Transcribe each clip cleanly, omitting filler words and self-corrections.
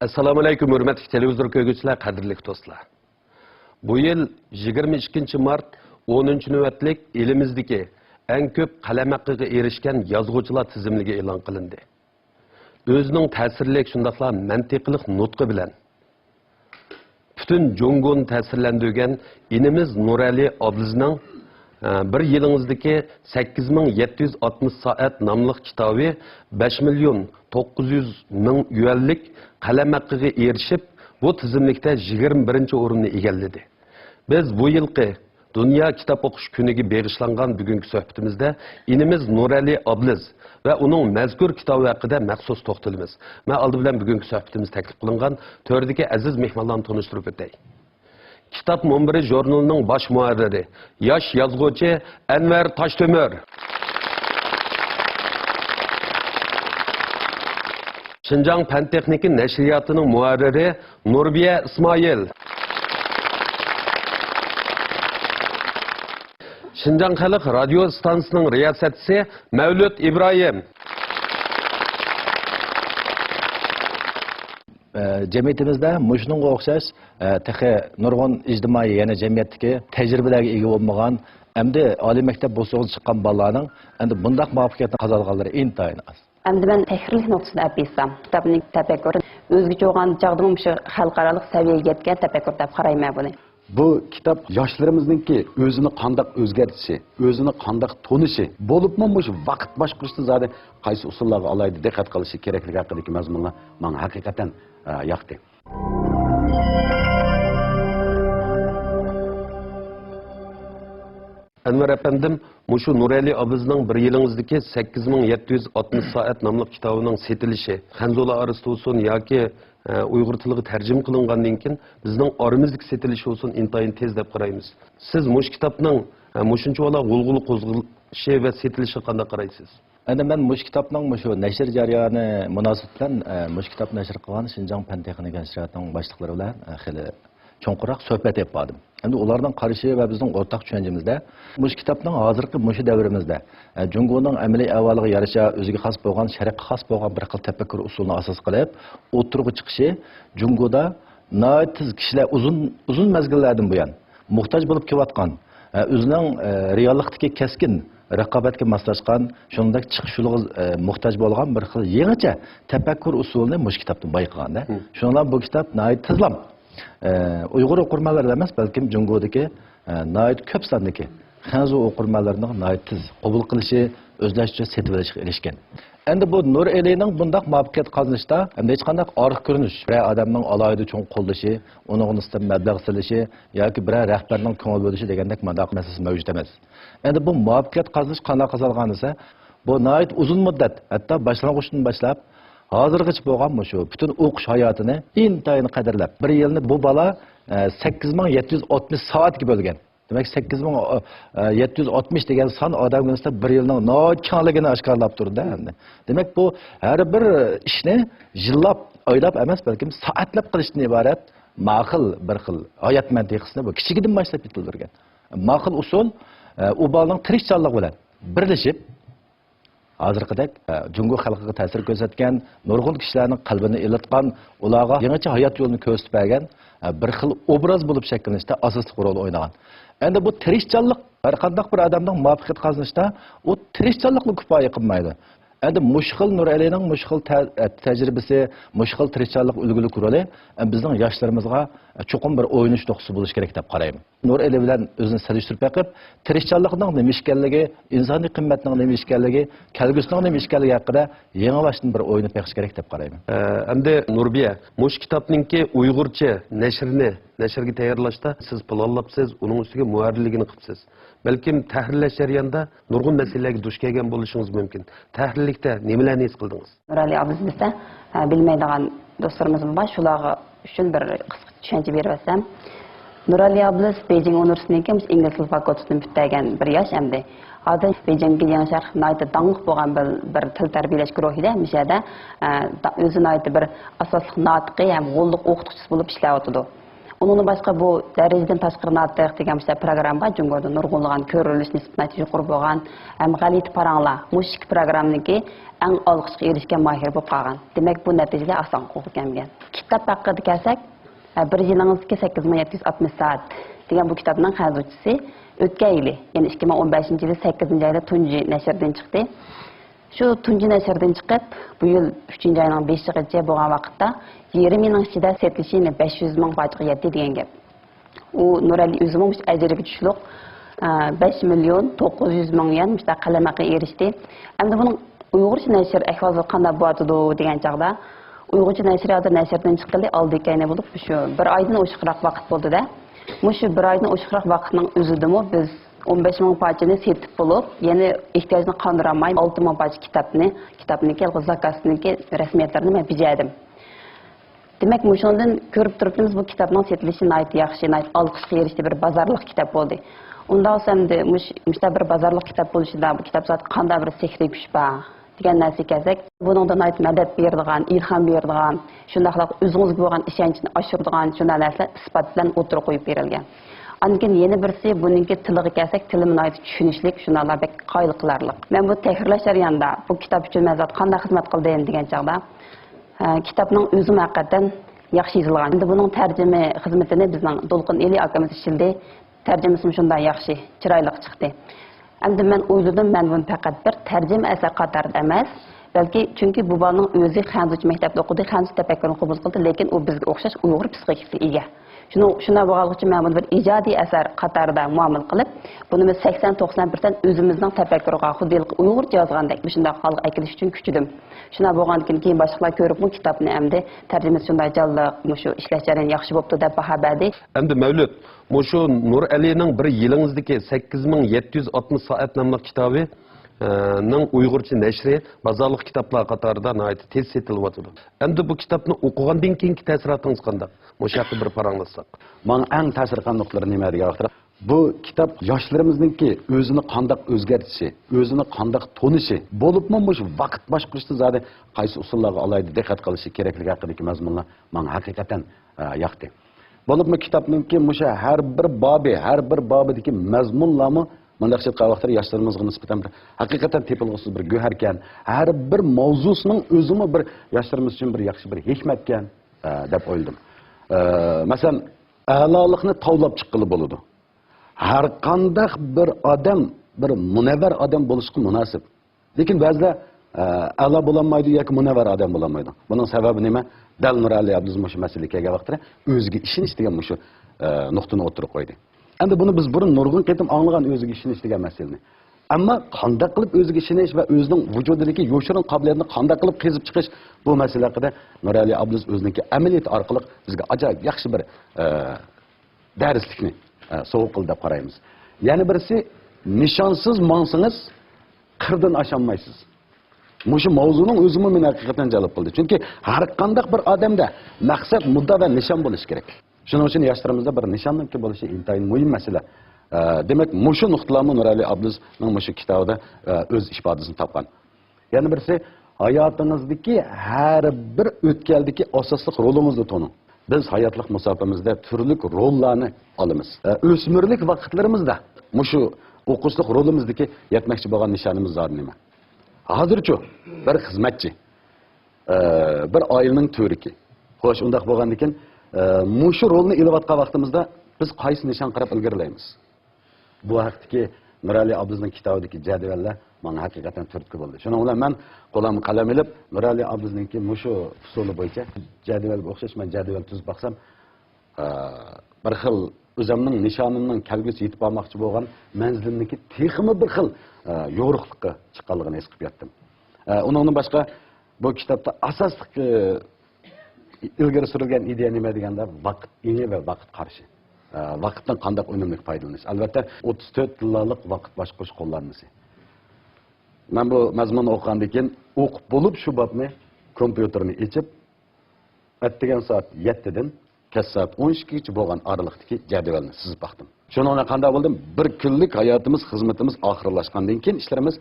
Assalomu alaykum, hurmatli televizor ko'rguvchilar, qadrli do'stlar. Bu yil 22 mart 10 navbatlik elimizdagi eng ko'p qalam haqqiga erishgan yozuvchilar tizimligi e'lon qilindi. O'zining ta'sirli shundaqla mantiqliq nutqi bilan butun Jongoni ta'sirlantirgan inimiz Nurali Oblizning bir yilimizdagi 8760 soat nomli kitobi 5.900.000 yuanlik qalam haqqiga erishib, bu tizimlikda 21-o'rinni egalladi. Biz bu yilgi Dünya Kitap O'qish kuniga bag'ishlangan bugungi suhbatimizda inimiz Nurali Obliz va uning mazkur kitobi haqida maxsus to'xtalamiz. Men oldi bilan bugungi suhbatimiz taklif qilingan to'rdagi aziz mehmonlarni tanishtirib o'tay. Kitap Munbiri jurnalining bosh muharriri, yosh yozuvchi Anvar Toshtemir. Şinjan Fan Texniki nashriyatining muharriri Nurbiya Ismoil. Şinjan Xalq radio stansiyasining riyosatchisi Mavlud Ibrohim. Cemiyetimizde muşunun o'xshash texe nurg'un ijtimoiy yana jamiyatdagi tajribalarga ega bo'lmagan hamda oliy maktab bo'lsoq chiqqan bolalarning endi bundaq muvaffaqiyatni qozonganlari intayin az. Endi ben tahrirlik noktasida apiysam, kitapning tafakkuri o'zgacha bo'lgan chog'da shu xalqaro saviyaga yetgan tafakkur deb qarayman buni. Bu kitap yoshlarimizningki o'zini qandoq o'zgartishi, o'zini qandoq tonishi, bo'libmi shu vaqt boshqarishda zodi qaysi usullarga alayda diqqat qilishi kerakligi haqidagi mazmunlar menga haqiqatan yoqdi. Anvar efendim, muşu Nurali Oblizning bir yilimizdagi 8760 soat nomli kitobining setilishi, Xanzola arasida olsun yoki Uyg'ur tiliga tarjima qilingandan keyin bizning oramizdagi setilishi olsun intayin tez deb qaraymiz. Siz mush kitobning mushuncha bola g'ulg'uli qo'zg'alishi va setilishi qanday qaraysiz? Endi men mush kitobning mushu nashr jarayoni munosabati bilan mush kitob nashr qilgan Şinjan Fan Texnika nashriyatining boshliqlari bilan xili cho'nqiroq suhbat etib bordim. Endi ularning qarashi va bizning o'rtaq tushunchimizda mush kitobning hozirgi mush davrimizda Jungoning amaliy ahvoliga yarasha o'ziga xos bo'lgan, sharqqa xos bo'lgan bir xil tafakkur usulini asos qilib, o'tirg'i chiqishi Jungoda noitiz kishilar uzun mezgillardan buyon muhtoj bo'lib kelayotgan, o'zining reallikdagi keskin raqobatga moslashgan, shuningdek chiqish yo'liga muhtoj bo'lgan bir xil yangicha tafakkur usulini mush kitobdan bayqaganda. Shuningdek bu kitob noit tizlam Uyg'ur o'qirmanlarida emas, balkim Jungodagi noit ko'p sondagi Xanzo o'qirmanlarining noit tiz qabul qilishi, o'zlashtirish, setib olishga erishgan. Endi bu Nur Elining bundaq muvaffaqiyat qozonishda hamda hech qanday orq ko'rinish, bir odamning alohida cho'ng qo'llashi, uning nisbatan mablag' silishi yoki bir rahbarning ko'ngil bo'lishi degandek mandaq masalasi mavjud emas. Endi bu muvaffaqiyat qozonish qanday qozongan esa, bu noit uzun muddat, hatto boshlang'uchdan boshlab hozirgacha bo'lgan shu butun o'qish hayotini intayin qadrlab, bir yilni bu bola 8760 soatga bo'lgan. Demak 8760 degan son odamga nisbatan bir yilning nochonligini oshkorlab turdi endi. Demak bu har bir ishni yillab, oylab emas, balkim soatlab qilishdan iborat ma'qul bir xil hayot mantiqasini bu kichigidan boshlab yetildirgan. Ma'qul usul u bolaning tirikchanligi bilan birlashib hozirgidek Jungo xalqiga ta'sir ko'rsatgan, nurg'un kishilarning qalbini ilitgan, ularga yangicha hayot yo'lini ko'rsatib bergan bir xil obraz bo'lib shakllanishda asosiy rol o'ynagan. Endi bu tirikchanlik har qanday bir odamning muvaffaqiyat qozonishda u tirikchanlikni kifoya qilmaydi. Endi mushkil Nur Alining mushkil tajribasi, mushkil tirikchanlik ulgulik roli bizning yoshlarimizga cho'qim bir o'yinish nuqtasi bo'lish kerak deb qarayman. Nur Ali bilan o'zini solishtirib beqib, tirikchanlikning nima ekanligi, insoniy qimmatning nima ekanligi, kelgusining nima ekanligi haqida yangilaşdan bir o'yinib beqish kerak deb qarayman. Endi Nurbiya, mush kitobningki Uyg'urcha nashrga tayyorlashda siz planlabsiz, uning ustiga muharrirligini qilibsiz. Balkim tahrirlash jarayonida nurg'un masalalarga duch kelgan bo'lishingiz mumkin. Tahrirlikda nimalarni his qildingiz? Nurali Obliz desa, bilmaydigan do'stlarimiz bor, shularga uchun bir qisqa tushuncha bersam, Nurali Obliz Beijing universitetining ingliz tili fakultetini bitirgan bir yosh hamda hozir Beijingga yangi sharq noyta dangliq bo'lgan bir til tarbiyalash guruhida mishada o'zi noyta bir asosli notiqi ham g'olliq o'qituvchisi bo'lib ishlayotdi. Onun başqa bu dərəcədən təşqir natlıq degan bir proqramğa Cumhurda nurg'unlagan ko'rilish nisbati yuqori bo'lgan G'alit Paranglar mushik programniki eng olqishga erishgan mahir bo'lib qolgan. Demak bu natijalar oson qo'lga kelgan. Kitob haqida kelsak, bir yilingizga 8760 soat degan bu kitobning yozuvchisi o'tgan yili, ya'ni 2015-yili 8-oyda tunji nashrdan chiqdi. Shu tunji nashrdan chiqib, bu yil 3-oyning 5-igacha bo'lgan vaqtda 20 yilning ichida setilishi 500 ming bajga yetdi degan gap. U Nurali o'zimiz ajriga tushliq 5 million 900 ming yuan mustaq qalamaga erishdi. Endi buning Uyg'urcha nashr ahvoli qanday bo'ladi degan chaqda Uyg'urcha nashriyatda nashrdan chiqqanli oldikayni bo'lib shu bir oydan oshiqroq vaqt bo'ldi-da. Shu bir oydan oshiqroq vaqtning o'zidami biz 15 ming parchani setib bo'lib, yana ehtiyojni qondiramay 6 ming parcha kitobniki zakasniki rasmiyatlarini men bajardim. Demak, shundan ko'rib turibmiz bu kitobning setilishi nihoyat yaxshi, nihoyat olqishga erishdi bir bozorlik kitob bo'ldi. Unda o'samdi mushta bir bozorlik kitob bo'lishida bu kitob zot qanday bir sehriy kuch bor degan narsa kelsak, buningda nihoyat madad beradigan, ilhom beradigan, shundaqla o'zingizga bo'lgan ishonchni oshiradigan shunday narsalar isbot bilan o'tirib qo'yib berilgan. Ankin yeni birisi buningki tiliga kelsak, tili nihoyat tushunishlik, shundalar bek qoyil qilarlik. Men bu tahrirlash jarayonida bu kitob uchun men zot qanday xizmat qildim degan chaqda kitobning o'zi haqiqatan yaxshi yozilgan. Endi buning tarjima xizmatini bizning Dolqin Eli akamiz ishildi. Tarjimasi shunday yaxshi, chiroyli chiqdi. Endi men o'yladim, men buni faqat bir tarjima asar qatorida emas, balki chunki bu bolaning o'zi xanzuch maktabda o'qidi, xanzuch tafakkurini qabul qildi, lekin u bizga o'xshash Uyg'ur psixikasiga ega. Shuna bo'lganligi uchun men buni bir ijodiy asar qatorida muomala qilib, buni 80-90% o'zimizning tafakkuriga xuddi Uyg'urcha yozgandek shunday holga akilish uchun kuchdim. Shuna bo'lgandan keyin boshqalar ko'rib bu kitobni endi tarjimasi shunday jonli, shu ishlash jarayoni yaxshi bo'libdi deb baho berdi. Endi Mavlud, shu Nur Alining bir yilingizdagi 8760 soat nomli kitobi ning Uyg'urcha nashri bozorlik kitoblar qatorida nihoyat tez setilyapti. Endi bu kitobni o'qigandan keyingi ta'sirotingiz qanday? Mushaqqa bir paranglasak. Men eng ta'sir qilgan nuqtalari nima degan vaqtda bu kitob yoshlarimizningki o'zini qanday o'zgartishi, o'zini qanday tonishi, bo'libmi shu vaqt boshqarishda zodi qaysi usullarga alayda diqqat qilishi kerakligi haqidagi mazmunlar menga haqiqatan yoqdi. Bo'libmi kitobningki har bir bobidagi mazmunlarni Mandaqşet qavaqtır yaşlarımızın nispeten bir hakikaten tepilgisiz bir göherken, her bir mavzusunun özümü bir yaşlarımız için bir yaxşı bir hikmetken dep oyladım. Mesela a'lolikni tavlab chiqqili bo'ladi. Har qanday bir odam bir munavvar odam bo'lishga munosib. Lekin ba'zida a'lo bo'lolmaydi yoki munavvar odam bo'lolmaydi. Buning sababi nima? Dal Nurali Abduz shu masalaga kelgan vaqtda o'ziga ishonish degan shu nuqtani o'tirib qo'ydi. Endi buni biz burun nurg'un ketim anglagan o'ziga ishonish degan masalani. Ammo qanday qilib o'ziga ishonish va o'zining vujudidagi yoshirin qobiliyatini qanday qilib qezib chiqish bu masala haqida Nurali Abduz o'zining amaliyat orqali bizga ajoyib yaxshi bir darslikni so'g'ib qildi deb qaraymiz. Yana birisi nishonsiz mansangiz qirdan osholmaysiz. Mushu mavzuning o'zimi meni haqiqatan jalb qildi. Chunki har qanday bir odamda maqsad, mudda va nishon bo'lishi kerak. Shuning uchun yoshlarimizda bir nishonlik bo'lishi intayin muhim masala. Demak, mushu nuqtalarni Nurali Abduzning mushu kitobida o'z ifodasini topgan. Yana birisi hayotingizdagi har bir o'tkaldagi asosli rolimizni to'ning. Biz hayotlik musofamizda turli rollarni olamiz. O'smirlik vaqtlarimizda mushu o'qishlik rolimizdagi yetmoqchi bo'lgan nishonimiz zor nima? Hozircha bir xizmatchi, bir oilaning to'riki. Xo'sh, undaq bo'lgandan keyin mushu rolni ilayotgan vaqtimizda biz qaysi nishon qarab ilgarilaymiz? Bu haqdagi Nurali Abduzning kitobidagi jadvallar menga haqiqatan turtki bo'ldi. Shuning bilan men qo'limga qalam olib Nurali Abduzningki mushu usuli bo'yicha jadvalga o'xshash men jadval tuzib baqsam, bir xil o'zimning nishonimning kelgusi yetib olmoqchi bo'lgan manzilimniki texmi bir xil yo'riqlikqa chiqqanligini his qilib yetdim. Undan boshqa bu kitobda asosli ilgari surilgan ideya nima deganda vaqt ini va vaqt qarashi. Vaqtdan qanday unumli foydalanish. Albatta 34 tillik vaqt boshqarish qo'llanmasi. Men bu mazmunni o'qigandan keyin o'qib bo'lib shu bobni kompyuterni ochib, atdigan soat 7 dan kech soat 12 gacha bo'lgan oraliqdagi jadvalni sizib baqdim. Shuningga qanday bo'ldim? Bir kunlik hayotimiz, xizmatimiz oxirlashgandan keyin ishlarimiz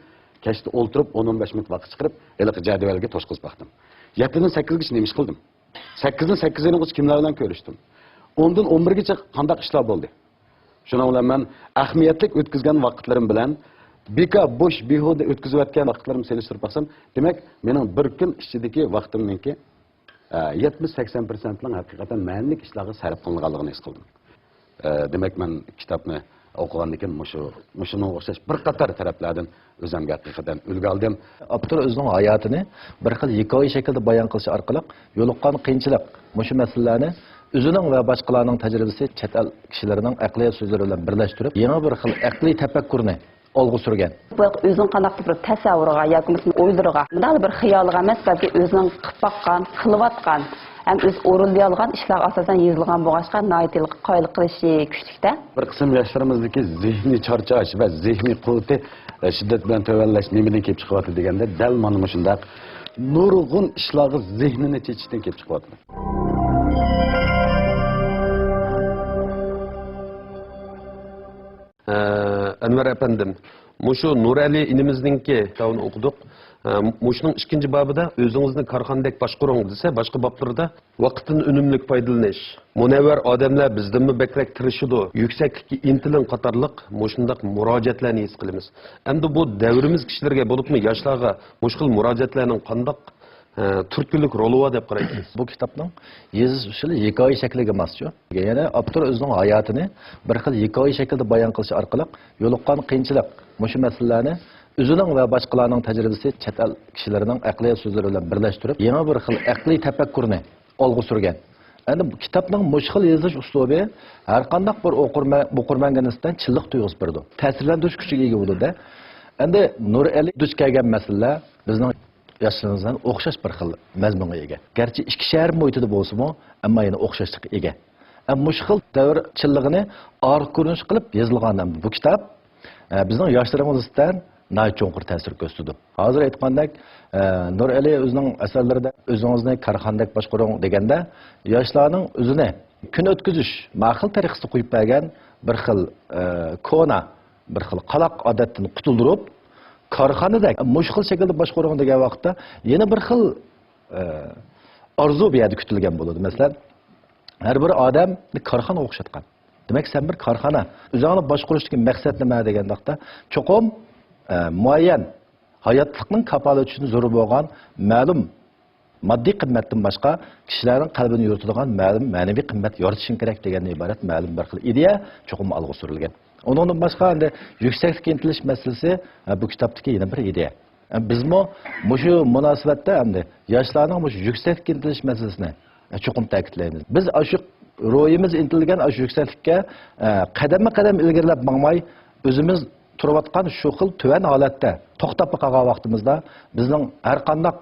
kechda o'ltirib 10-15 minut vaqt chiqarib, eliqi jadvalga to'shqizib baqdim. 7 dan 8 gacha nima ish qildim? 8 dan 8 gacha kimlar bilan ko'rishdim? 10dan 11gacha qandaq ishlar bo'ldi. Shuning bilan men ahamiyatli o'tkazgan vaqtlarim bilan beka bo'sh behuda o'tkazayotgan vaqtlarimni selishtirib baksam, demak, mening bir kun ichidagi vaqtimningki 70-80% ning haqiqatan ma'nli ishlarga sarf qilinganligini his qildim. Demak, men kitobni o'qigandan keyin shunga o'xshash bir qator taraflardan o'zimga haqiqatan ulgu oldim. Avtor o'zining hayotini bir xil hikoya shaklida bayon qilish orqali yo'liqqan qiyinchilik, mushu masalalarni o'zining va boshqalarning tajribasi, chet el kishilarining aqliy so'zlari bilan birlashtirib, yangi bir xil aqliy tafakkurni olg'a surgan. Bu o'zining qanday bir tasavvuriga yoki o'ylariga, bunday bir xiyoliga emas, balki o'zining qilib baqqan, qilayotgan, ham o'z o'rinlay olgan ishlar asosan yozilgan bo'lg'achqa noyatlik qoyil qilishi kuchlikda. Bir qism yoshlarimizdagi zehniy charchash va zehniy quvvati shiddat bilan tovanlash nimadan kelib chiqyapti deganda, dal mana shundaq nurg'un ishlarga zehnini chechishdan kelib chiqyapti. Anvar efendim, muşu Nurali inimizdinki tavını okuduk. Muşunun ikinci babıda özünüzni karxandek başqurun dese, başqa bablarda vaqtın önümlük faydalanış. Munevver adamlar bizden mi bekrek tirişidu, yükseklikki intilin qatarlıq muşundaq muracatlarını his qilimiz. Endi bu devrimiz kişilerge bolup mu yaşlarga muşqil muracatlarının qandaq türkülük rolu var deb qaraysiz. Bu kitapның yazış usuli hikoya shakliga mas'ul. Yana avtor o'zining hayotini bir xil hikoya shaklida bayon qilish orqali yo'liqqan qiyinchilik, mushu masalalarni o'zining va boshqalarning tajribasi, chet el kishilarining aqliy so'zlari bilan birlashtirib, yangi bir xil aqliy tafakkurni olg'a surgan. Endi bu kitapның mushu xil yozish uslubi har qanday bir o'qirmanga nisbatan chilliq tuyg'usi berdi. Ta'sirlantirish kuchiga ega bo'ldi. Endi Nurali duch kelgan masalalar bizning yaşlarınızdan o'xshash bir xil mazmunga ega. Garchi ikki shahar muhitida bo'lsa-mu, ammo yana o'xshashlik ega. Ammo shu xil davr chilligini oriq ko'rinish qilib yozilgan bu kitob bizning yoshlarimizdan nihoyat cho'nqur ta'sir ko'rsatdi. Hozir aytgandek, Nurali o'zining asarlarida o'zingizni karxandek boshqaruv deganda, yoshlarning o'zini kun o'tkazish ma'qul tariqasida qo'yib bergan bir xil kona, bir xil qaloq odatdan qutuldirib, korxonada mushkil shaklda boshqaruv degan vaqtda yana bir xil orzu bu yerda kutilgan bo'ladi. Masalan, har bir odamni korxona o'xshatgan. Demak, sen bir korxona o'zingni boshqarishdagi maqsad nima degan vaqtda cho'qim muayyan hayotlikning kafolat uchun zarur bo'lgan ma'lum moddiy qimmatdan boshqa kishilarning qalbini yuritadigan ma'lum ma'naviy qimmat yaratishing kerak degandan iborat ma'lum bir xil ideya cho'qim olg'a surilgan. Ondan başqa endi yuksaklikka intilish masalasi bu kitobdagi yana bir ideya. Bizmo mushu munosabatda endi yoshlarning mushu yuksaklikka intilish masalasini cho'qim ta'kidlaymiz. Biz shu ro'yimiz intilgan shu yuksaklikka qadam-qadam ilgarilab bormay, o'zimiz turayotgan shu xil tuvan holatda to'xtab qolgan vaqtimizda bizning har qanday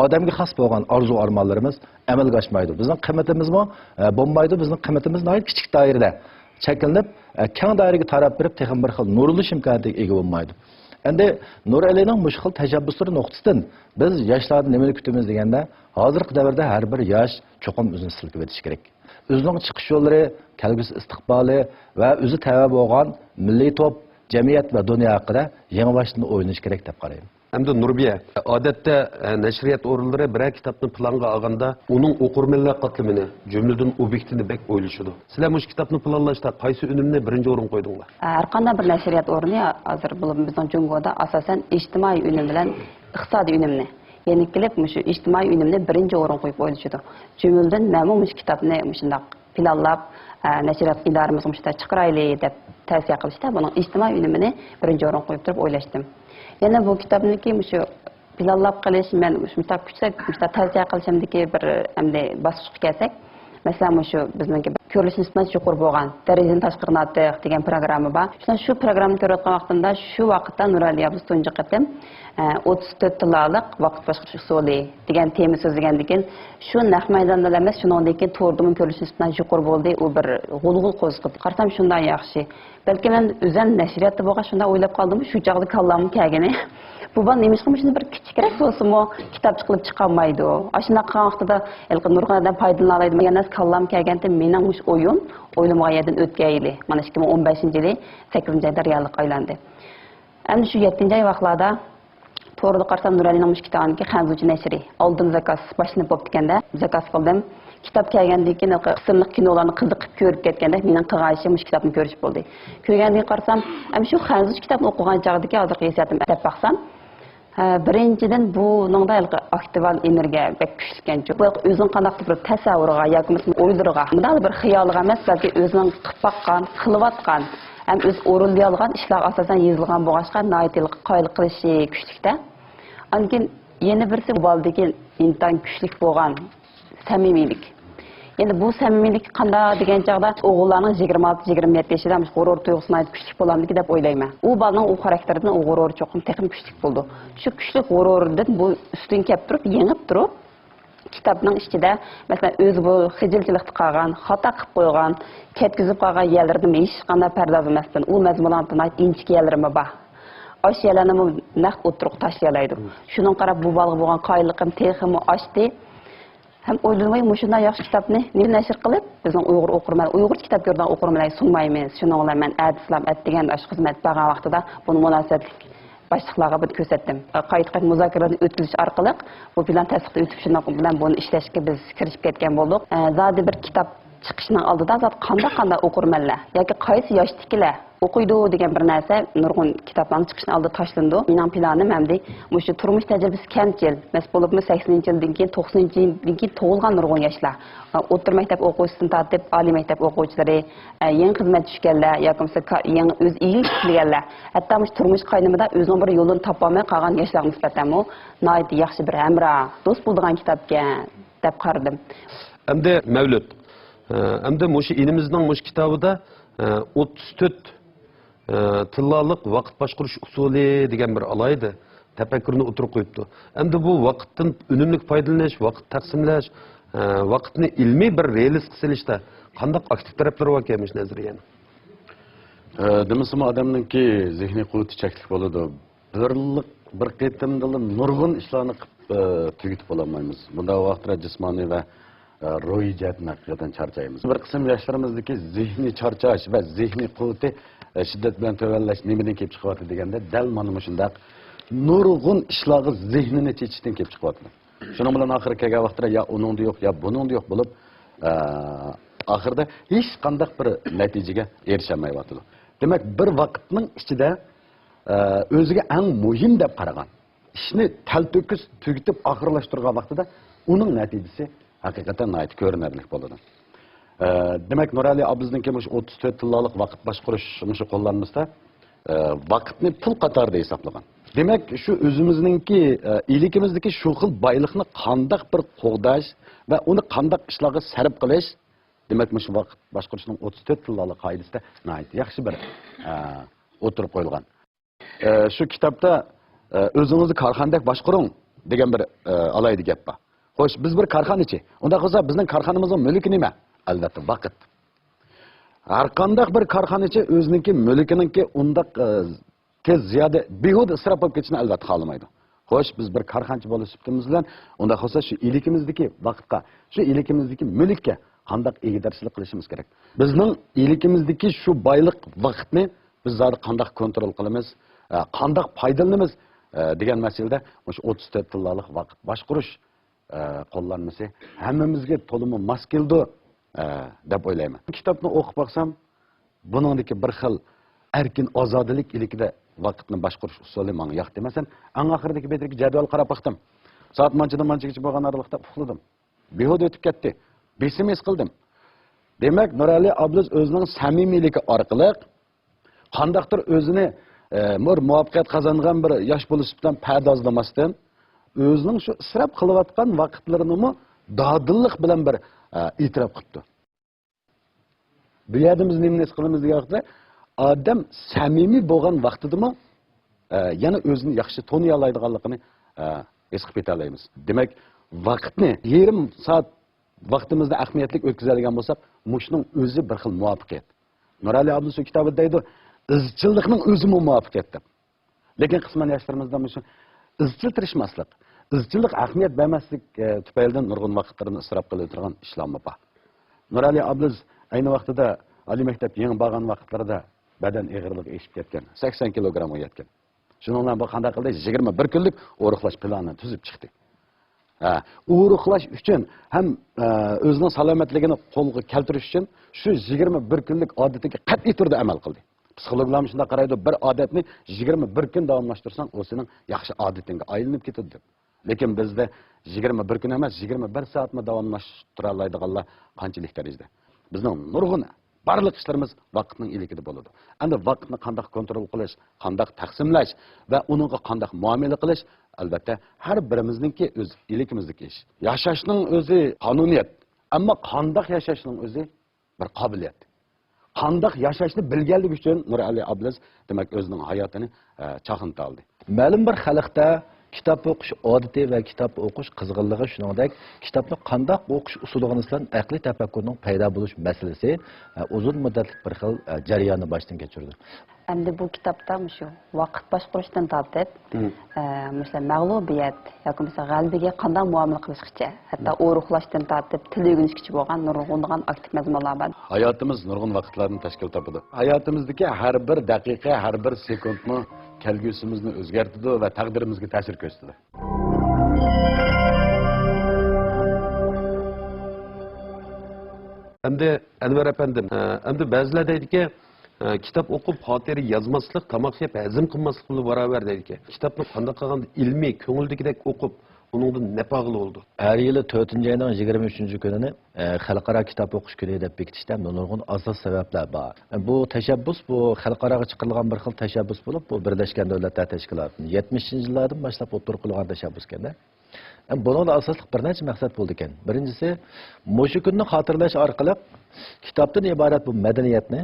odamga xos bo'lgan orzu-armonlarimiz amalga oshmaydi. Bizning qimmatimizmi bo'lmaydi, bizning qimmatimiz nihoyat kichik doirada cheklanib, keng doiraga tarab berib, texnik bir xil nurlish imkoniyatiga ega bo'lmaydi. Endi Nuralining bu xil tashabbuslari nuqtasidan biz yoshlardan nima kutamiz deganda, hozirgi davrda har bir yosh cho'qim o'zini silkib o'tishi kerak. O'zining chiqish yo'llari, kelgusi istiqboli va o'zi tava bo'lgan milliy to'p, jamiyat va dunyo haqida yangi boshdan o'ylash kerak deb qarayman. Endi Nurbiya, odatda nashriyat o'rinlari bir kitobni planga olganda, uning o'qirmanlar qatlamini, jumladan obyektini bek o'ylashadi. Sizlar bu kitobni planlashda qaysi unumni birinchi o'rin qo'ydinglar? Har qanday bir nashriyat o'rni hozir bizning Jungoda asosan ijtimoiy unum bilan iqtisodiy unumni, ya'ni kelib shu ijtimoiy unumni birinchi o'rin qo'yib o'ylashadi. Jumladan men bu kitobni shunday planlab, nashriyat idoramiz shunday chiqaraylik deb tavsiya qilishda, buning ijtimoiy unumini birinchi o'rin qo'yib turib o'ylashdim. Yana bu kitobniki shu planlab qilish, men shunday kuchli tavsiya qilishimdagi bir hamda bosqichga kelsak, masalan shu bizningki ko'rilish nisbati yuqori bo'lgan Darajadan tashqari natiq degan programma bor. Shu programmani ko'rayotgan vaqtimda shu vaqtda Nurali abuz tunji qatim 34 tilalik vaqt boshqarish usuli degan tema so'zlagandan keyin shu naq maydonda emas, shuningdek keyin to'g'ridan ko'rilish nisbati yuqori bo'ldi, u bir g'ulg'ul qo'zg'adi. Qarasam shunday yaxshi. Balki men o'zim nashriyatda bo'lgan shunday o'ylab qoldim, shu chog'da kallamga kelgani. Bu bana neymiş ki şimdi bir küçük olsun mu kitap çıkıp çıkamaydı o. Aşına kalan vaqtida elqi nurg'adan foydalanaydım. Yana kallam kelganda meningmiş o'ylamga yerdan o'tgayli. Mana 2015-yili 8-oyda reallik aylandi. Endi shu 7-oy vaqtlarda To'g'ri qarsam Nuralining kitabidagi Xanzuchi nashri oldin zakaz boshlanib bo'lib deganda zakaz qildim. Kitap kelgandan keyin qismliq kinolarni qiziqib ko'rib ketganda mening qilganishim shu kitobni ko'rish bo'ldi. Ko'rgandan qarsam, ham shu Xanzuchi kitobni o'qigan chog'dagi hozir hisobatim deb baxsam, birinchidan bu ningda aktual energiya bek kuchlikan. Bu o'zining qandaqdir bir tasavvuriga yoki o'ylariga, bunday bir xiyoliga emas, balki o'zining qilib baqqan, qilayotgan hem öz o'rinlayolgan ishlar asosan yozilgan bo'lg'achqa noyatlik qoyil qilishi kuchlikda. Ankin yana birisi bu baldagi intan kuchlik bo'lgan samimiylik. Endi bu samimiylik qanday degan chog'da o'g'illarning 26-27 yoshida g'urur tuyg'usini kuchli bo'lamdiki deb o'ylayman. U bolaning u xarakteridan u g'urur cho'qim texnik kuchli bo'ldi. Shu kuchli g'ururdan bu ustun kelib turib, yengib turib kitapның ichida masalan o'zi bu xijilchilikda qolgan, xato qilib qo'ygan, ketkizib qolgan yerlarni hech qanday pardoz emasdan u mazmunlarni inchik yerlarimi bor. Osh yerlarni naq o'tirib tashlaydi. Shuning qarab bu bolaga bo'lgan qoyilligim teximi ochdi. Hem o'ylamay mushunday yaxshi kitobni nashr qilib, bizning Uyg'ur o'qirman, Uyg'ur kitob ko'rgan o'qirmanlar sunmaymiz. Shuning bilan men Adislam degan xizmat bergan vaqtida buni munosabatlik başlıqlarga bir ko'rsatdim. Qayta muzokaralarni o'tkazish orqali bu bilan tasdiqda o'tib shundan bilan buni ishlashga biz kirishib ketgan bo'ldik. Zodi bir kitob chiqishining oldida zot qanday o'qirmanlar yoki qaysi yoshdagilar o'qiydi degan bir narsa nurg'un kitoblarning chiqishining oldida tashlandi. Mening planim hamda shu turmush tajribasi kamchil, mas bo'libmi 80-yildan keyin 90-yildan keyin tug'ilgan nurg'un yoshlar, o'rta maktab o'quvchisidan tortib oliy maktab o'quvchilari, yangi xizmat tushganlar yoki yangi o'z uyini tiklanganlar, hatto turmush qaynimida o'zining bir yo'lini topolmay qolgan yoshlarga nisbatan u nihoyat yaxshi bir hamroh, do'st bo'lgan kitobga deb qaradim. Hamda Mavlud, hamda mushu elimizning mush kitobida 34 tillalik vaqt boshqarish usuli degan bir alayda tafakkurni o'tirib qo'yibdi. Endi bu vaqtdan unumli foydalanish, vaqt taqsimlash, vaqtni ilmiy bir realist qilishda qanday aktiv taraflari bor ekanmish nazariyani. Demisimi odamninki zehniy quvvati cheklik bo'ladi. Bir qitimda nurg'un ishlarni qilib tugatib olmaymiz. Bunda vaqtda jismoniy va ruhiy jihatdan haqiqatan charchaymiz. Bir qism yoshlarimizdagi zehniy charchash va zehniy quvvati shiddat bilan tuvanlash nimadan kelib chiqyapti deganda dal mana shundaq nurg'un ishlarga zehnini chechishdan kelib chiqyapti. Shuning bilan oxiri kelgan vaqtda ya uningda yo'q, ya buningda yo'q bo'lib, oxirida hech qanday bir natijaga erishamayapti. Demak, bir vaqtning ichida o'ziga eng muhim deb qaragan ishni talto'kis tugatib oxirlashtirgan vaqtida uning natijasi haqiqatan nayt ko'rinarli bo'ladi. Demak, Nurali abizninki 34 tillalik vaqt boshqarish shu qo'llanmamizda vaqtni pul qatorida hisoblagan. Demak, shu o'zimizningki ilikimizdagi shu xil boylikni qanday bir qo'g'dash va uni qanday ishlarga sarf qilish, demak, shu vaqt boshqarishning 34 tillalik qoidasida nayt yaxshi bir o'tirib qo'yilgan. Shu kitobda o'zingizni korxonadek boshqaring degan bir alayda gap bor. Xo'sh, biz bir korxonachi. Unda qolsa bizning korxonamizning mulki nima? Albatta vaqt. Har qanday bir korxonachi o'ziningki mulkininki undaq tez ziyoda behuda isrof bo'lib ketishni albatta xohlamaydi. Xo'sh, biz bir korxonachi bo'lishimiz bilan unda qolsa shu ilikimizdagi vaqtga, shu ilikimizdagi mulkka qanday egidarchilik qilishimiz kerak. Bizning ilikimizdagi shu boylik vaqtni biz zodi qanday kontrol qilamiz, qanday foydalanamiz degan masalada shu 34 tillalik vaqt boshqarish qo'llanmasi hammamizga to'liq mos keldi deb o'ylayman. Kitobni o'qib baksam, buningdagi bir xil erkin ozodlik ilikida vaqtni boshqarish usuli menga yoqdi. Masalan, eng oxiridagi betdagi jadval qarab baxtim. Soat manchadan manchagacha bo'lgan aralıqda uxladim. Behuda o'tib ketdi. Besim his qildim. Demak, Nurali abuz o'zining samimiyligi orqali qandaqdir o'zini muvaffaqiyat qozongan bir yosh bo'lish bilan pardozlamasdan o'zining shu isrof qilayotgan vaqtlarini dadillik bilan bir e'tirof qildi. Bu yerda biz nima qilamiz degan vaqtda odam samimiy bo'lgan vaqtidami yana o'zini yaxshi toniy oladiganligini his qilib yetalaymiz. Demak, vaqtni yarim soat vaqtimizda ahamiyatli o'tkazadigan bo'lsak, mushning o'zi bir xil muvaffaqiyat. Nurali abuz shu kitobida deydi, izchillikning o'zi muvaffaqiyat deb. Lekin qisman yoshlarimizda shu izchil tirishmaslik, izchillik ahamiyat bermaslik tufaylidan nurg'un vaqtlarni isrof qilib o'tirgan ishlarmi bor. Nurali abuz ayni vaqtida oliy maktab yangi borgan vaqtlarida badan eg'irligi eshib ketgan, 80 kilogramm yetgan. Shuningdan bu qanday qildi? 21 kunlik o'riqlash planini tuzib chiqdi. O'riqlash uchun ham o'zining salomatligini qo'lga keltirish uchun shu 21 kunlik odatiga qat'iy turda amal qildi. Psixologlar shunda qaraydi, bir odatni 21 kun davomlashtirsan, o sening yaxshi odatingga aylanib ketadi deb. Lekin bizda 21 kun emas, 21 soatni davomlashtira oladiganlar qanchalik darajada. Bizning nurg'un barliq ishlarimiz vaqtning ilikida bo'ladi. Endi vaqtni qanday kontrol qilish, qanday taqsimlash va uningga qanday muomala qilish albatta har birimizningki o'z ilikimizdagi ish. Yashashning o'zi qonuniyat, ammo qanday yashashning o'zi bir qobiliyat. Qanday yashashni bilganlik uchun Nurali Ablas demak o'zining hayotini chaqinta oldi. Ma'lum bir xalqda kitob o'qish odati va kitob o'qish qizg'inligi shuningdek kitobni qanday o'qish usulidan aqliy tafakkurning paydo bo'lish masalasi uzun muddatli bir xil jarayonni boshdan kechirdi. Endi bu kitobda shu vaqt boshqarishdan tortib, mesela mag'lubiyat yoki mesela g'alabaga qanday muomala qilishgacha, hatto o'ruqlashdan tortib til o'rganishgacha bo'lgan nurg'unlagan aktiv mazmunlar bor. Hayotimiz nurg'un vaqtlarni tashkil topadi. Hayotimizdagi har bir daqiqa, har bir sekundni kelgusimizni o'zgartirdi va taqdirimizga ta'sir ko'rsatdi. Endi Anvar apandim, endi ba'zilar deydiki, kitap o'qib xotira yozmaslik, tamoq yeb hazm qilmaslik bilan barobar deydi. Kitobni qanday qilganda ilmiy, ko'ngildagidek o'qib, uningdan nafaqli bo'ldi. Har yili 4-oyning 23-kunini xalqaro kitob o'qish kuni deb bekitishda nurg'un asos sabablar bor. Bu tashabbus, bu xalqaroga chiqarilgan bir xil tashabbus bo'lib, bu Birlashgan Davlatlar Tashkilotining 70-yillardan boshlab o'tir qilgan tashabbus ekanda. Bunun asosli bir necha maqsad bo'ldi ekan. Birinchisi, mushu kunni xotirlash orqali kitobdan iborat bu madaniyatni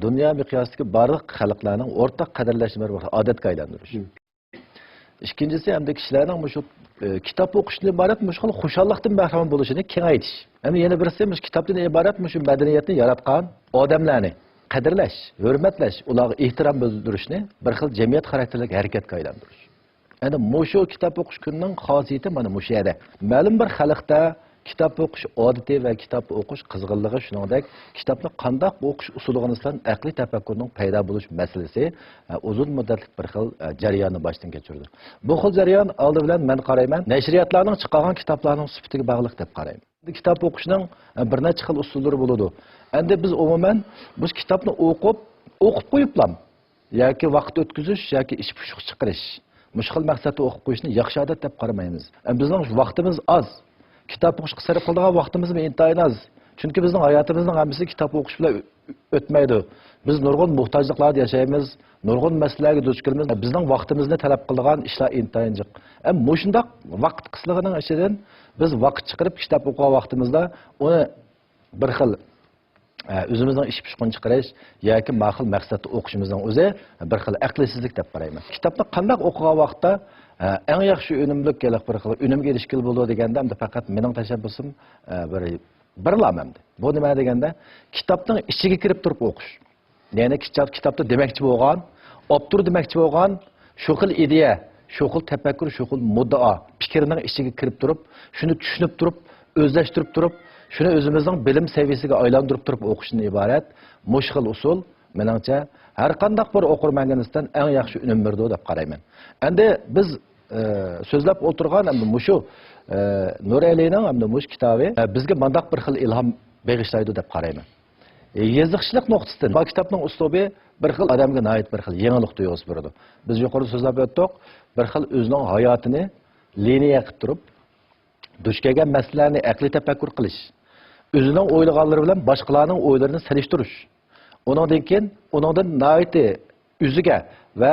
dunyo miqyosidagi barliq xalqlarning o'rtaq qadrlashini bir odatga aylantirish. Ikkinchisi, hamda kishilarning mushu kitob o'qishdan iborat mushu xil xushallikdan bahramand bo'lishini kengaytirish. Hamda yana birisi mushu kitobdan iborat mushu madaniyatni yaratgan odamlarni qadrlash, hurmatlash, ularga ehtirom bildirishni bir xil jamiyat xarakterlik harakatga aylantirish. Yani mushu kitob o'qish kunining xosiyati mana mushu yerda. Ma'lum bir xalqda kitob o'qish odati va kitob o'qish qizg'inligi shuningdek kitobni qanday o'qish usulidan aqliy tafakkurning paydo bo'lish masalasi uzun muddatli bir xil jarayonni boshdan kechirdi. Bu xil jarayon oldi bilan men qarayman, nashriyatlarning chiqargan kitoblarning sifatiga bog'liq deb qarayman. Kitob o'qishning bir necha xil usullari bo'ladi. Endi biz umuman bu kitobni o'qib qo'yiblam yoki vaqt o'tkazish yoki ish pushuq chiqarish mushkil maqsadda o'qib qo'yishni yaxshi odat deb qaramaymiz. Bizning vaqtimiz oz. Kitob o'qishga sarf qiladigan vaqtimiz intayin oz. Chunki bizning hayotimizning hammasi kitob o'qish bilan o'tmaydi. Biz nurg'un muhtojliklarda yashaymiz, nurg'un masalalarga duch kelamiz. Bizning vaqtimizni talab qiladigan ishlar intayin jiq. Mushundaq vaqt qislig'ining ichidan biz vaqt chiqarib kitob o'qigan vaqtimizda uni bir xil o'zimizning ish pishqin chiqarish yoki ma'qul maqsadda o'qishimizning o'zi bir xil aqlsizlik deb qarayman. Kitobni qanday o'qigan vaqtda eng yaxshi unumli kelib bir xil unumga erishgil bo'ladi deganda ham faqat mening tashabbusim bir lamamdi. Bu nima deganda kitobning ichiga kirib turib o'qish. Ya'ni kitobda demakchi bo'lgan, optur demakchi bo'lgan shu xil ideya, shu xil tafakkur, shu xil muddao fikrning ichiga kirib turib, shuni tushunib turib, o'zlashtirib turib shuni o'zimizning bilim saviyasiga aylantirib turib o'qishdan iborat mushkil usul meningcha har qanday bir o'qirmanga nisbatan eng yaxshi unum berdi deb qarayman. Endi biz so'zlab o'tirgan mushu Nuralining hamda mush kitobi bizga mandaq bir xil ilhom bag'ishlaydi deb qarayman. Yezishlik nuqtasidan bu kitobning uslubi bir xil odamga noit bir xil yangilik tuyg'usi beradi. Biz yuqorida so'zlab o'tdik, bir xil o'zining hayotini liniya qilib turib duch kelgan masalalarni aqliy tafakkur qilish, o'zining o'ylaganlari bilan boshqalarning o'ylarini selishtirish. Undan keyin uningdan noiti o'ziga va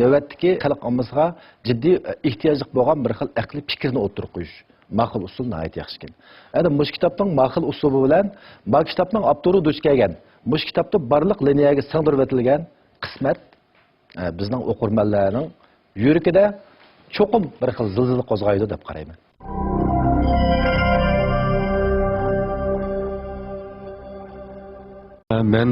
navbatdagi xalq ommasiga jiddiy ehtiyojli bo'lgan bir xil aqliy fikrni o'tirib qo'yish. Ma'qul usul noit yaxshi ekan. Endi mush kitobning ma'qul uslubi bilan bu kitobning avtori duch kelgan, mush kitobda barliq liniyaga singdirib o'tilgan qismat bizning o'qirmanlarning yuragida cho'qim bir xil zilzila qo'zg'aydi deb qarayman. Ben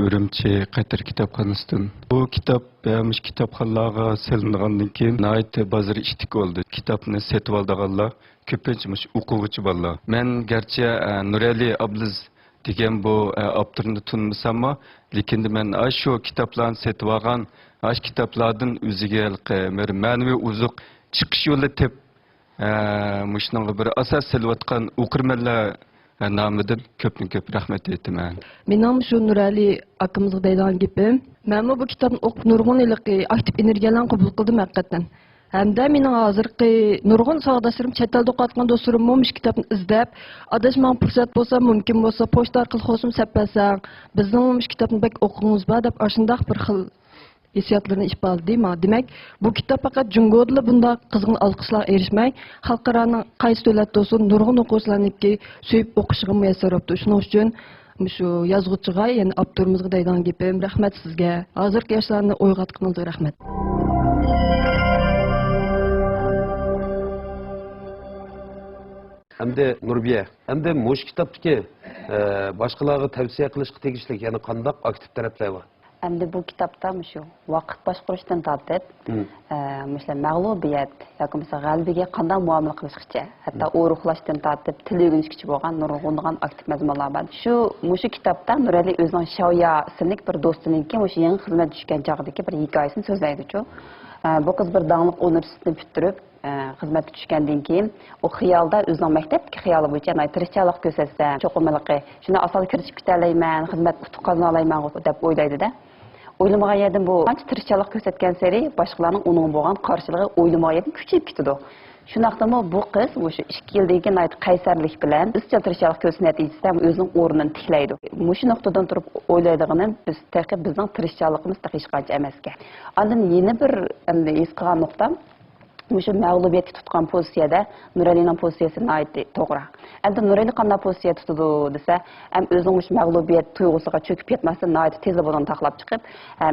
Ürümçi Qaytar kitapxonasidan bu kitap beğenmiş kitapxonlarga selingandan keyin nayt bazır iştik oldu. Kitapni setib oldiganlar ko'pincha o'quvchi bolalar. Men garchi Nurali Ablas degan bu avtorni tunmasammi, lekin men shu kitoblarni setib olgan, kitoblardan o'ziga bir ma'naviy uzuq chiqish yo'li deb mushunga bir asos silayotgan o'qirmanlar nomidan ko'p rahmat aytaman. Mening shu Nurali akamizga deydigan gapim, men bu kitobni o'qib nurg'un aktiv energiyalarni qabul qildim haqiqatan. Hamda mening hozirgi nurg'un sog'doshlarim chet elda o'qiyotgan do'stlarim bu kitobni izlab, adashman fursat bo'lsa, mumkin bo'lsa, pochta orqali xo'shim sapasang, bizning bu kitobni bak o'qingiz ba deb shunday bir xil hissiyotlarni ifodaladi. Demak, bu kitob faqat Jungo'da bunday qizg'in olqishlarga erishmay, xalqaroning qaysi davlatda bo'lsin nurg'un o'quvchilarniki suyib o'qishiga muyassar bo'ldi. Shuning uchun shu yozuvchiga, ya'ni avtorimizga deydigan gapim, rahmat sizga. Hozirgi yoshlarni uyg'otganingizga rahmat. Hamda Nurbiya, hamda mush kitobdagi boshqalarga tavsiya qilishga tegishli yana qanday aktiv taraflar bor? Hamda bu kitobda shu vaqt boshqarishdan tortib, mesela mag'lubiyat yoki mesela g'alabaga qanday muomala qilishgacha, hatto o'ruqlashdan tortib til o'rganishgacha bo'lgan nurg'unlagan aktiv mazmunlar bor. Shu kitobda Nurali o'zining Shoya ismli bir do'stiniki o'sha yangi xizmat tushgan chog'dagi bir hikoyasini so'zlaydi-ku. Bu qiz bir dаңlıq universitetni bitirib, xizmatga tushgandan keyin u xiyolda o'zining maktabdagi xiyoli bo'yicha tirishchilik ko'rsatsam, cho'qimaliqi, shuni asal kirishib keta olmayman, xizmat utuq qozona olmayman deb o'ylaydi-da. O'ylamagan yerdan bu qancha tirishchilik ko'rsatgan sari boshqalarning uning bo'lgan qarshiligi o'ylamagan yerdan kuchayib ketadi. Shunaqdami bu qiz o'sha 2 yildan keyin qaysarlik bilan izchil tirishchilik ko'rsatgan natijasida o'zining o'rnini tiklaydi. Shu nuqtadan turib o'ylaydiganim biz bizning tirishchiligimiz hech qancha emasga. Ondan yana bir his qilgan nuqtam shu mag'lubiyatga tutgan pozitsiyada Nuralining pozitsiyasini aytdi, to'g'ri. Endi Nurali qanday pozitsiya tutadi desa, ham o'zining shu mag'lubiyat tuyg'usiga cho'kib ketmasdan tez bo'lgan taqlab chiqib,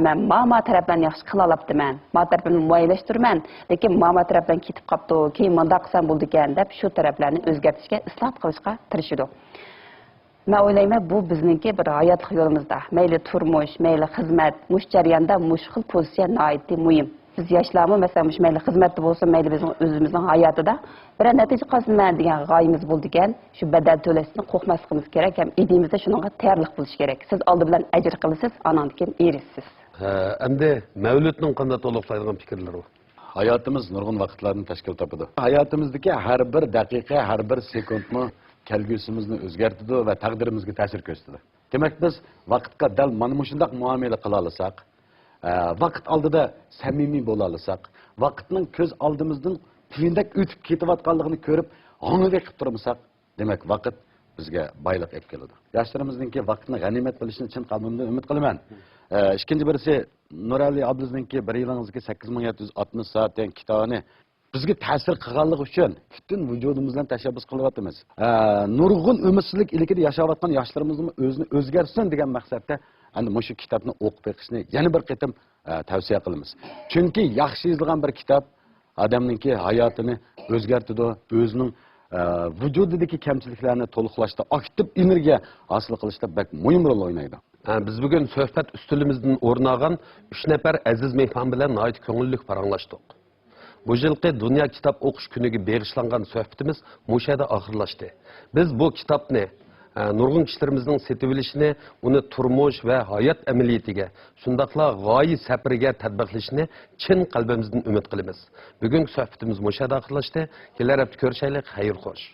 men mama tarafdan yaxshi qila olibdiman, ma tarafdan muayyalashtirman, lekin mama tarafdan ketib qopti, keyin menda qilsam bo'ldi ekan deb shu taraflarni o'zgartirishga, isloh qilishga tirishadi. Men o'ylayman, bu bizningki bir hayotlik yo'limizda, mayli turmush, mayli xizmat, mush jarayonda mush xil pozitsiya nihoyatda muhim. Biz yoshlarmi mesela mayli xizmatda bo'lsa, mayli bizning o'zimizning hayotida bir natija qilsinman degan g'oyamiz bo'ldi ekan, shu badal to'lashni qo'rqmasligimiz kerak, ham idimizda shunga tayyorlik qilish kerak. Siz oldi bilan ajr qilasiz, andan keyin erishsiz. Endi Mavludning qanday to'liqlaydigan fikrlari bor? Hayotimiz nurg'un vaqtlarni tashkil topadi. Hayotimizdagi har bir daqiqa, har bir sekundni kelgusimizni o'zgartirdi va taqdirimizga ta'sir ko'rsatdi. Demak, biz vaqtga dal mana shunday muomala qila olsak, vaqt oldida samimiy bo'la olsak, vaqtning ko'z oldimizdan tiyindak o'tib ketayotganligini ko'rib, g'onivek qilib turmasak, demak vaqt bizga boylik olib keladi. Yoshlarimizningki vaqtni g'animat bilishini chin qalbimdan umid qilaman. Ikkinchi birisi Nurali ablazningki 1 yilingizga 8760 soat degan kitobini bizga ta'sir qilganligi uchun butun vujudimizdan tashabbus qilyapmiz. Nurg'un umidsizlik ilkida yashayotgan yoshlarimizni o'zini o'zgarsin degan maqsadda ana shu kitobni o'qib o'qishni yana bir qatim tavsiya qilamiz. Chunki yaxshi yozilgan bir kitob odamningki hayotini o'zgartiradi, o'zining vujudidagi kamchiliklarni to'liqlashda, aktiv energiya hosil qilishda bak muhim rol o'ynaydi. Biz bugun suhbat ustulimizdan o'rin olgan 3 nafar aziz mehmon bilan nihoyat ko'ngilli paranglashdik. Bu yilgi Dunyo kitob o'qish kuniga bag'ishlangan suhbatimiz mushada oxirlashdi. Biz bu kitobni nurg'un kishilarimizning setib olishini, uni turmush va hayot amaliyatiga, shundaqla g'oyi safariga tatbiqlashni chin qalbimizdan umid qilamiz. Bugungi suhbatimiz mushada oxirlashdi. Kelar hafta ko'rishaylik, xayr xo'sh.